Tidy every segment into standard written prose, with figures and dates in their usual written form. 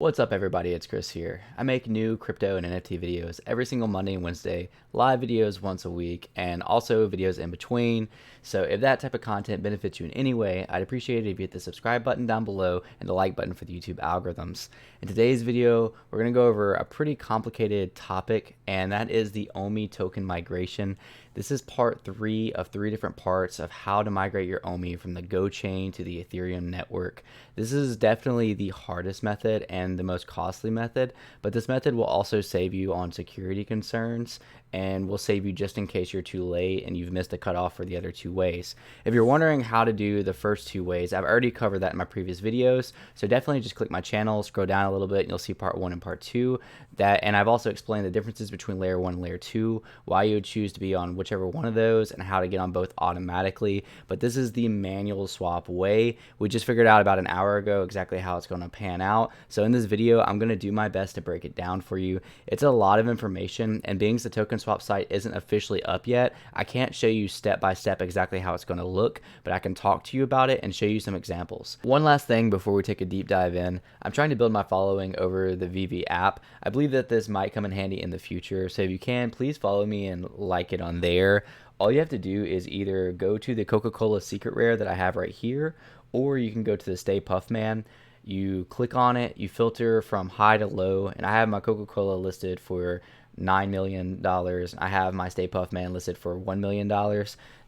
What's up, everybody? It's Chris here. I make new crypto and NFT videos every single Monday and Wednesday, live videos once a week, and also videos in between. So if that type of content benefits you in any way, I'd appreciate it if you hit the subscribe button down below and the like button for the YouTube algorithms. In today's video, we're going to go over a pretty complicated topic, and that is the OMI token migration. This is part 3 of 3 different parts of how to migrate your OMI from the Go chain to the Ethereum network. This is definitely the hardest method and the most costly method, but this method will also save you on security concerns and will save you just in case you're too late and you've missed the cutoff for the other 2 ways. If you're wondering how to do the first 2 ways, I've already covered that in my previous videos, so definitely just click my channel, scroll down a little bit, and you'll see part 1 and part 2. And I've also explained the differences between layer 1 and layer 2, why you would choose to be on whichever one of those, and how to get on both automatically. But this is the manual swap way. We just figured out about an hour ago exactly how it's going to pan out. So in this video, I'm going to do my best to break it down for you. It's a lot of information, and being the token swap site isn't officially up yet, I can't show you step by step exactly how it's going to look, but I can talk to you about it and show you some examples. One last thing before we take a deep dive in, I'm trying to build my following over the VV app. I believe that this might come in handy in the future, so if you can, please follow me and like it on there. All you have to do is either go to the Coca-Cola secret rare that I have right here, or you can go to the Stay Puff Man. You click on it, you filter from high to low, and I have my Coca-Cola listed for $9 million. I have my Stay Puff Man listed for $1 million.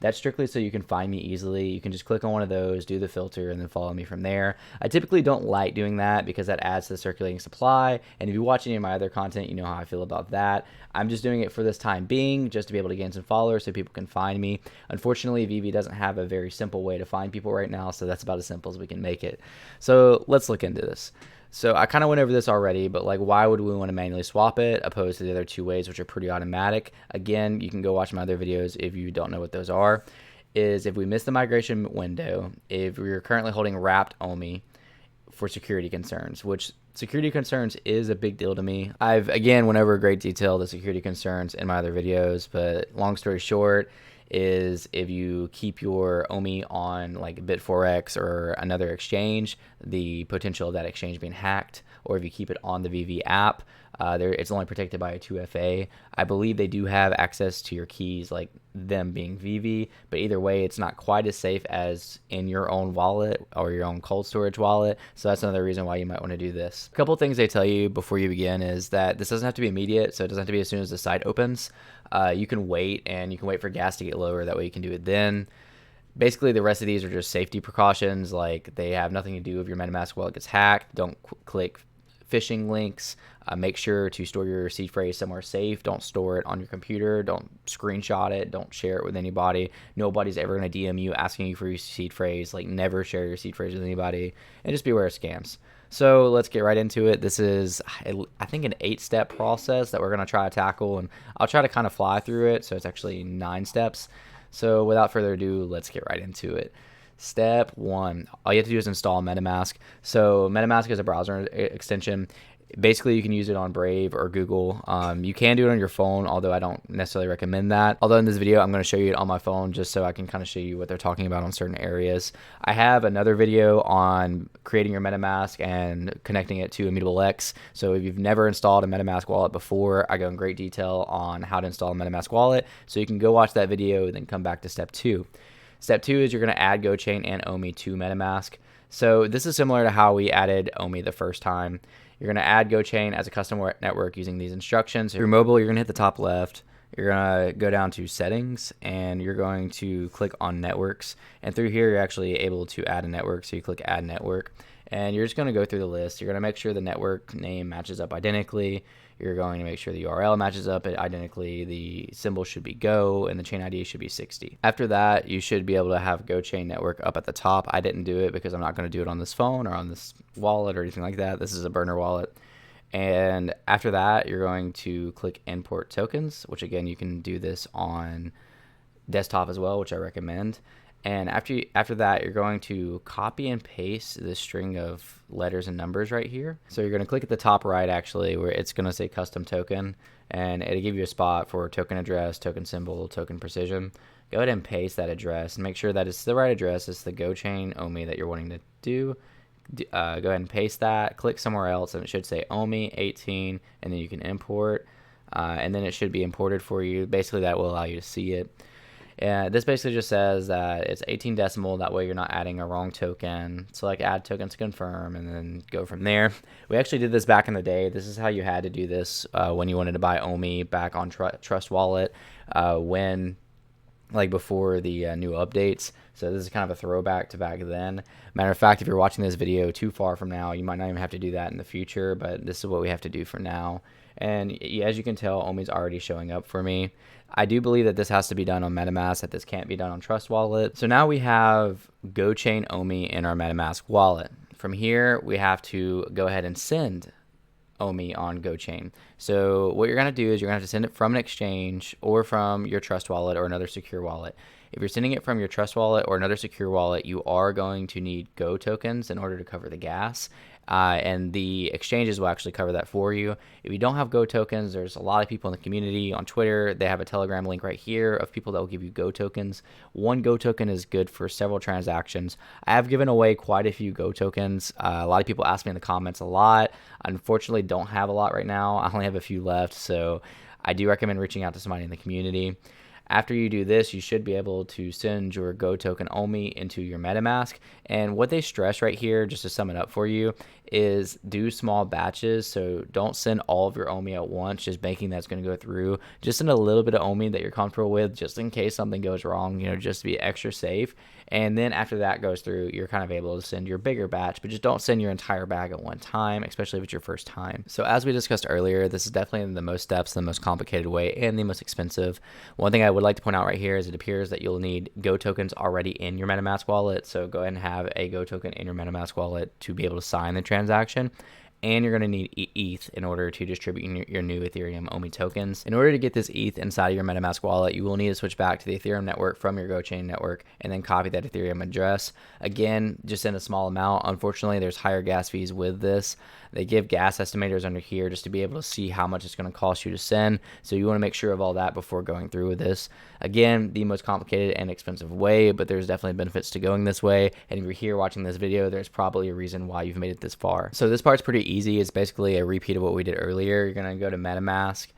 That's strictly so you can find me easily. You can just click on one of those, do the filter, and then follow me from there. I typically don't like doing that because that adds to the circulating supply, and if you watch any of my other content, you know how I feel about that. I'm just doing it for this time being, just to be able to gain some followers so people can find me. Unfortunately, VV doesn't have a very simple way to find people right now, so that's about as simple as we can make it. So let's look into this. So I kind of went over this already, but like, why would we want to manually swap it opposed to the other 2 ways, which are pretty automatic? Again, you can go watch my other videos if you don't know what those are. Is if we miss the migration window, if we're currently holding wrapped OMI for security concerns, which security concerns is a big deal to me. I've, again, went over great detail the security concerns in my other videos, but long story short, is if you keep your OMI on like Bit4x or another exchange, the potential of that exchange being hacked, or if you keep it on the VV app, it's only protected by a 2FA. I believe they do have access to your keys, like them being VV, but either way, it's not quite as safe as in your own wallet or your own cold storage wallet. So that's another reason why you might want to do this. A couple things they tell you before you begin is that this doesn't have to be immediate, so it doesn't have to be as soon as the site opens. You can wait, and you can wait for gas to get lower. That way you can do it then. Basically, the rest of these are just safety precautions. Like, they have nothing to do if your MetaMask wallet gets hacked. Don't click phishing links. Make sure to store your seed phrase somewhere safe. Don't store it on your computer. Don't screenshot it. Don't share it with anybody. Nobody's ever going to DM you asking you for your seed phrase. Like, never share your seed phrase with anybody. And just beware of scams. So let's get right into it. This is, I think, an 8-step process that we're going to try to tackle, and I'll try to kind of fly through it, so it's actually 9 steps. So without further ado, let's get right into it. Step 1, all you have to do is install MetaMask. So MetaMask is a browser extension. Basically, you can use it on Brave or Google. You can do it on your phone, although I don't necessarily recommend that. Although in this video, I'm going to show you it on my phone just so I can kind of show you what they're talking about on certain areas. I have another video on creating your MetaMask and connecting it to Immutable X. So if you've never installed a MetaMask wallet before, I go in great detail on how to install a MetaMask wallet. So you can go watch that video and then come back to step 2. Step 2 is you're going to add GoChain and OMI to MetaMask. So this is similar to how we added OMI the first time. You're going to add GoChain as a custom network using these instructions. Through mobile, you're going to hit the top left. You're going to go down to settings, and you're going to click on networks. And through here, you're actually able to add a network. So you click add network, and you're just going to go through the list. You're going to make sure the network name matches up identically. You're going to make sure the URL matches up identically. The symbol should be Go, and the chain ID should be 60. After that, you should be able to have GoChain network up at the top. I didn't do it because I'm not going to do it on this phone or on this wallet or anything like that. This is a burner wallet. And after that, you're going to click import tokens, which again, you can do this on desktop as well, which I recommend. And after that, you're going to copy and paste this string of letters and numbers right here. So you're going to click at the top right, actually, where it's going to say custom token, and it'll give you a spot for token address, token symbol, token precision. Go ahead and paste that address and make sure that it's the right address. It's the GoChain OMI that you're wanting to do. go ahead and paste that, click somewhere else, and it should say OMI 18, and then you can import, and then it should be imported for you. Basically, that will allow you to see it. This basically just says that it's 18 decimal. That way you're not adding a wrong token. Select add token to confirm, and then go from there. We actually did this back in the day. This is how you had to do this when you wanted to buy OMI back on Trust Wallet before the new updates. So this is kind of a throwback to back then. Matter of fact, if you're watching this video too far from now, you might not even have to do that in the future, but this is what we have to do for now. And as you can tell, OMI's already showing up for me. I do believe that this has to be done on MetaMask, that this can't be done on Trust Wallet. So now we have GoChain OMI in our MetaMask wallet. From here, we have to go ahead and send OMI on GoChain. So what you're going to do is you're going to have to send it from an exchange or from your Trust Wallet or another secure wallet. If you're sending it from your Trust Wallet or another secure wallet, you are going to need Go tokens in order to cover the gas. And the exchanges will actually cover that for you. If you don't have Go tokens, there's a lot of people in the community on Twitter. They have a Telegram link right here of people that will give you Go tokens. One Go token is good for several transactions. I have given away quite a few Go tokens. A lot of people ask me in the comments a lot. Unfortunately, don't have a lot right now. I only have a few left, so I do recommend reaching out to somebody in the community. After you do this, you should be able to send your Go token OMI into your MetaMask. And what they stress right here, just to sum it up for you, is do small batches. So don't send all of your OMI at once, just banking that's going to go through. Just send a little bit of OMI that you're comfortable with, just in case something goes wrong, just to be extra safe. And then after that goes through, you're kind of able to send your bigger batch, but just don't send your entire bag at one time, especially if it's your first time. So as we discussed earlier, this is definitely the most steps, the most complicated way, and the most expensive. One thing I would like to point out right here is it appears that you'll need Go tokens already in your MetaMask wallet. So go ahead and have a Go token in your MetaMask wallet to be able to sign the transaction. And you're going to need ETH in order to distribute your new Ethereum OMI tokens. In order to get this ETH inside of your MetaMask wallet, you will need to switch back to the Ethereum network from your GoChain network and then copy that Ethereum address. Again, just send a small amount. Unfortunately, there's higher gas fees with this. They give gas estimators under here just to be able to see how much it's going to cost you to send. So you want to make sure of all that before going through with this. Again, the most complicated and expensive way, but there's definitely benefits to going this way. And if you're here watching this video, there's probably a reason why you've made it this far. So this part's pretty easy. It's basically a repeat of what we did earlier. You're going to go to MetaMask.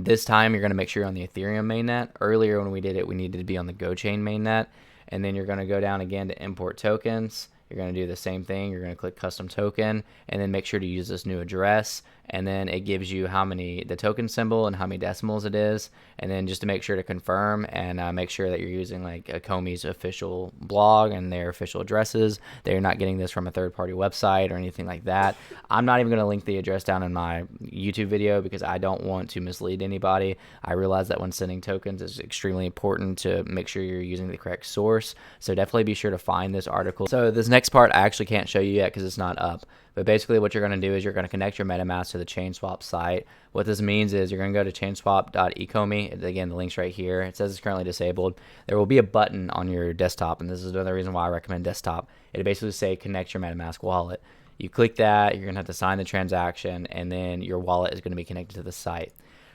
This time you're going to make sure you're on the Ethereum mainnet. Earlier when we did it, we needed to be on the GoChain mainnet. And then you're going to go down again to import tokens. You're going to do the same thing. You're going to click custom token and then make sure to use this new address. And then it gives you the token symbol and how many decimals it is. And then just to make sure to confirm and make sure that you're using like Ecomi's official blog and their official addresses. They're not getting this from a third-party website or anything like that. I'm not even going to link the address down in my YouTube video because I don't want to mislead anybody. I realize that when sending tokens, it's extremely important to make sure you're using the correct source. So definitely be sure to find this article. So this next part I actually can't show you yet because it's not up. But basically what you're going to do is you're going to connect your MetaMask to the ChainSwap site. What this means is you're going to go to chainswap.ecomi. Again, the link's right here. It says it's currently disabled. There will be a button on your desktop, and this is another reason why I recommend desktop. It'll basically say connect your MetaMask wallet. You click that, you're going to have to sign the transaction, and then your wallet is going to be connected to the site.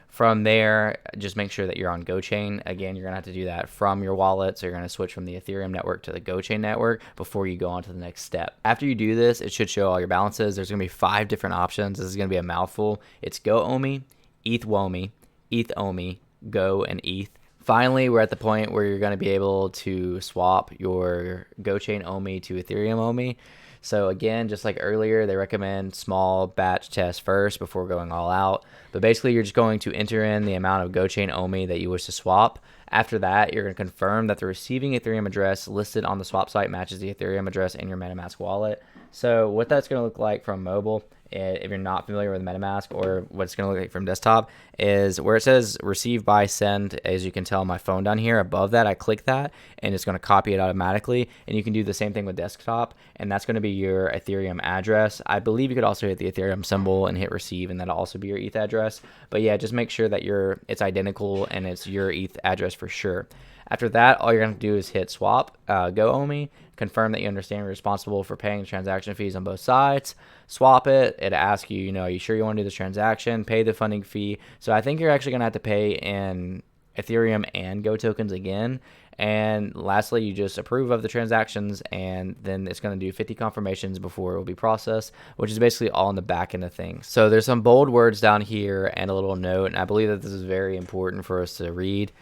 From there, just make sure that you're on GoChain. Again, you're going to have to do that from your wallet. So you're going to switch from the Ethereum network to the GoChain network before you go on to the next step. After you do this, it should show all your balances. There's going to be 5 different options. This is going to be a mouthful. It's Go OMI, ETH OMI, ETH OMI, Go, and ETH. Finally, we're at the point where you're going to be able to swap your GoChain OMI to Ethereum OMI. So again, just like earlier, they recommend small batch tests first before going all out. But basically, you're just going to enter in the amount of GoChain OMI that you wish to swap. After that, you're going to confirm that the receiving Ethereum address listed on the swap site matches the Ethereum address in your MetaMask wallet. So what that's going to look like from mobile, if you're not familiar with MetaMask, or what it's going to look like from desktop, is where it says receive by send. As you can tell on my phone down here above that, I click that and it's going to copy it automatically. And you can do the same thing with desktop, and that's going to be your Ethereum address. I believe you could also hit the Ethereum symbol and hit receive, and that'll also be your ETH address. But yeah, just make sure that it's identical and it's your ETH address for sure. After that, all you're going to do is hit swap, Go OMI, confirm that you understand you're responsible for paying transaction fees on both sides, swap it. It asks you, are you sure you want to do this transaction, pay the funding fee. So I think you're actually going to have to pay in Ethereum and Go tokens again. And lastly, you just approve of the transactions, and then it's going to do 50 confirmations before it will be processed, which is basically all in the back end of things. So there's some bold words down here and a little note, and I believe that this is very important for us to read.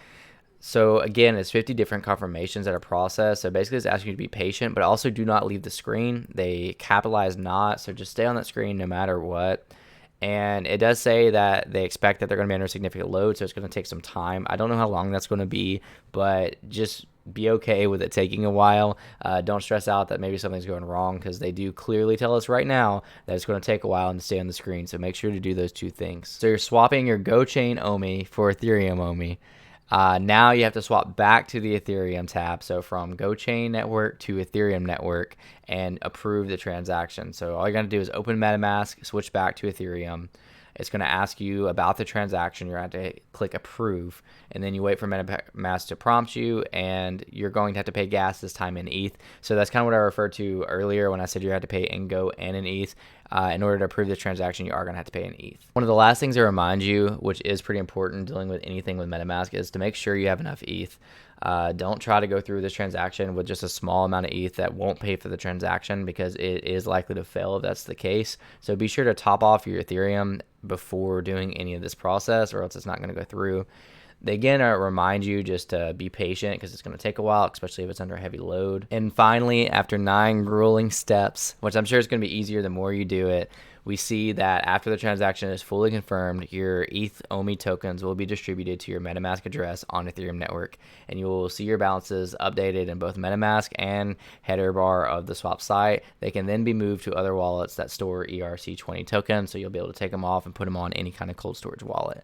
So again, it's 50 different confirmations that are processed. So basically it's asking you to be patient, but also do not leave the screen. They capitalize not, so just stay on that screen no matter what. And it does say that they expect that they're going to be under significant load, so it's going to take some time. I don't know how long that's going to be, but just be okay with it taking a while. Don't stress out that maybe something's going wrong, because they do clearly tell us right now that it's going to take a while and stay on the screen. So make sure to do those two things. So you're swapping your Go Chain OMI for Ethereum OMI. Now you have to swap back to the Ethereum tab. So from GoChain network to Ethereum network, and approve the transaction. So all you're going to do is open MetaMask, switch back to Ethereum. It's going to ask you about the transaction. You're going to have to click approve, and then you wait for MetaMask to prompt you, and you're going to have to pay gas this time in ETH. So that's kind of what I referred to earlier when I said you had to pay in Go and in ETH. In order to approve the transaction, you are going to have to pay in ETH. One of the last things to remind you, which is pretty important dealing with anything with MetaMask, is to make sure you have enough ETH. Don't try to go through this transaction with just a small amount of ETH that won't pay for the transaction, because it is likely to fail if that's the case. So be sure to top off your Ethereum before doing any of this process, or else it's not going to go through. They again remind you just to be patient, because it's going to take a while, especially if it's under heavy load. And finally, after 9 grueling steps, which I'm sure is going to be easier the more you do it, we see that after the transaction is fully confirmed, your ETH OMI tokens will be distributed to your MetaMask address on Ethereum network, and you will see your balances updated in both MetaMask and header bar of the swap site. They can then be moved to other wallets that store ERC20 tokens, so you'll be able to take them off and put them on any kind of cold storage wallet.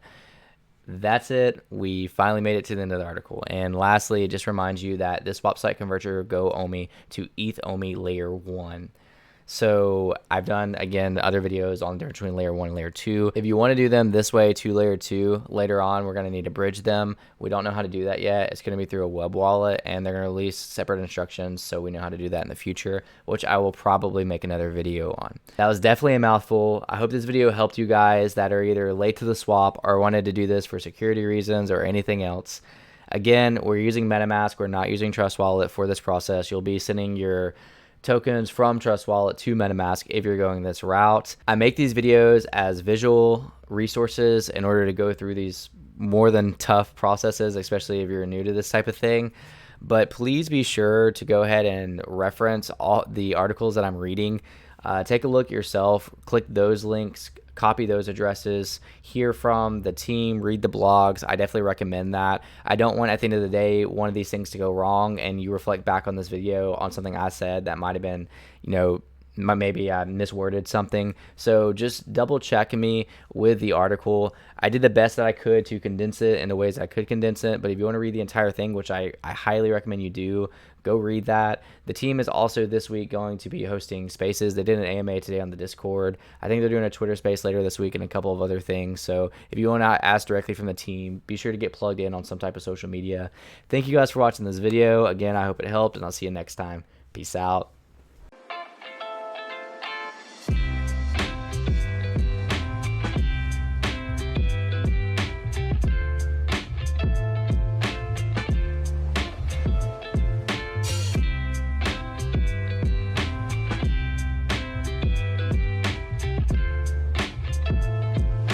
That's it. We finally made it to the end of the article. And lastly, it just reminds you that this swap site converts your Go OMI to ETH OMI layer 1. So I've done, again, other videos on the difference between layer 1 and layer 2. If you want to do them this way to layer 2, later on we're going to need to bridge them. We don't know how to do that yet. It's going to be through a web wallet, and they're going to release separate instructions, so we know how to do that in the future, which I will probably make another video on. That was definitely a mouthful. I hope this video helped you guys that are either late to the swap or wanted to do this for security reasons or anything else. Again, we're using MetaMask. We're not using Trust Wallet for this process. You'll be sending your tokens from Trust Wallet to MetaMask if you're going this route. I make these videos as visual resources in order to go through these more than tough processes, especially if you're new to this type of thing. But please be sure to go ahead and reference all the articles that I'm reading. Take a look yourself, click those links, copy those addresses, hear from the team, read the blogs. I definitely recommend that. I don't want, at the end of the day, one of these things to go wrong and you reflect back on this video on something I said that might have been, maybe I misworded something. So just double check me with the article. I did the best that I could to condense it in the ways I could condense it, but if you want to read the entire thing, which I highly recommend you do, go read that. The team is also this week going to be hosting spaces. They did an AMA today on the Discord. I think they're doing a Twitter space later this week and a couple of other things. So if you want to ask directly from the team, be sure to get plugged in on some type of social media. Thank you guys for watching this video. Again, I hope it helped, and I'll see you next time. Peace out.